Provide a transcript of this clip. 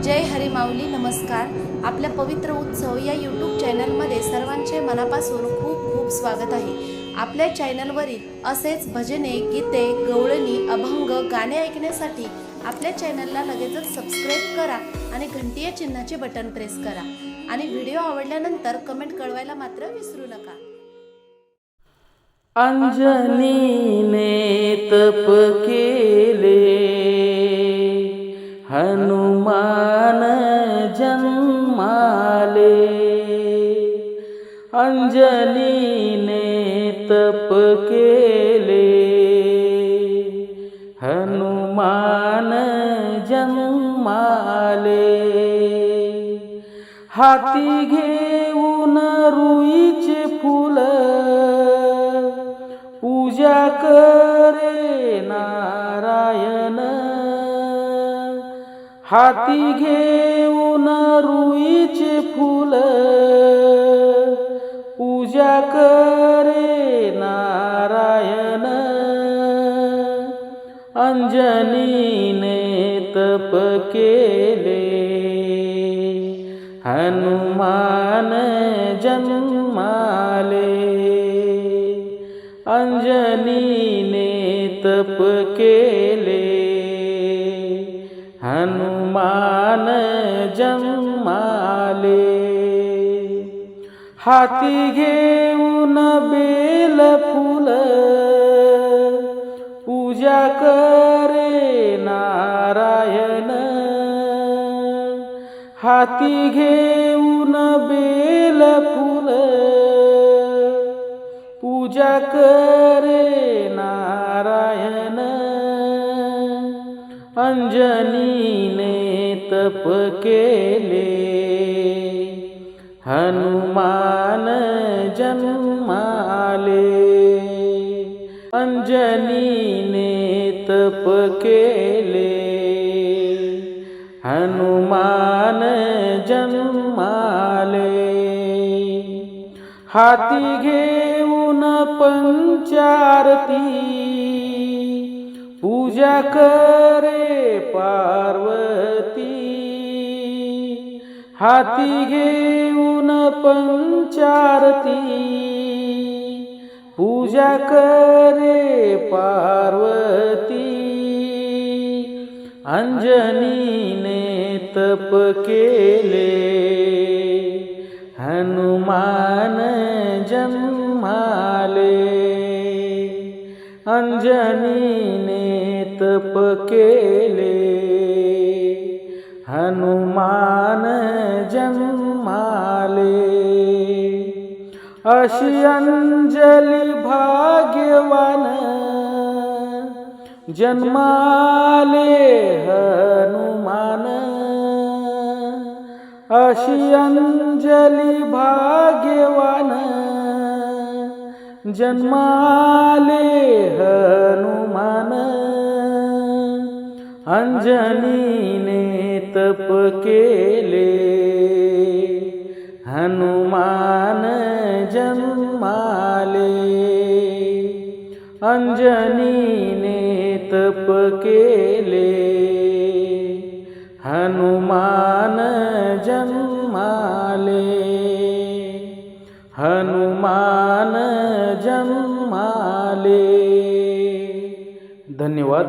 जय हरी माऊली. नमस्कार. आपल्या पवित्र उत्सव या यूट्यूब चॅनलमध्ये सर्वांचे मनापासून खूप खूप स्वागत आहे. आपल्या चॅनलवरील असेच भजने, गीते, गवळणी, अभंग गाणे ऐकण्यासाठी आपल्या चॅनलला लगेचच सबस्क्राईब करा आणि घंटीच्या चिन्हाचे बटन प्रेस करा आणि व्हिडिओ आवडल्यानंतर कमेंट कळवायला मात्र विसरू नका. अंजनीने तप केले, हनुमान जन्माले. अंजनीने तप केले, हनुमान जन्माले. हाती घेऊन रुईचे फूल, पूजा करे नारायण. हाती घेऊन रुईचे फूल, पूजा करे नारायण. अंजनीने तप केले, हनुमान जन्माले. अंजनीने तप केले, हनुमान जन्माले. हाती घेऊन बेल फूल, पूजा करे नारायण. हाती घेऊन बेल फूल, पूजा करे नारायण. अंजनीने तप केले, हनुमान जन्माले. अंजनीने तप केले, हनुमान जन्माले. हाती घेऊन पंचारती, पूजा करे पार्वती. हाती घेऊन पंचारती, पूजा करे पार्वती. अंजनीने तप केले, हनुमान जन्माले. अंजनीने तप केले, हनुमान जन्माले. अशी अंजली भाग्यवान, जन्माले हनुमान. अशी अंजली भाग्यवान, जन्माले हनुमान. अंजनीने तप केले, हनुमान जन्माले. अंजनीने तप केले, हनुमान जन्माले. हनुमान जन्माले. धन्यवाद.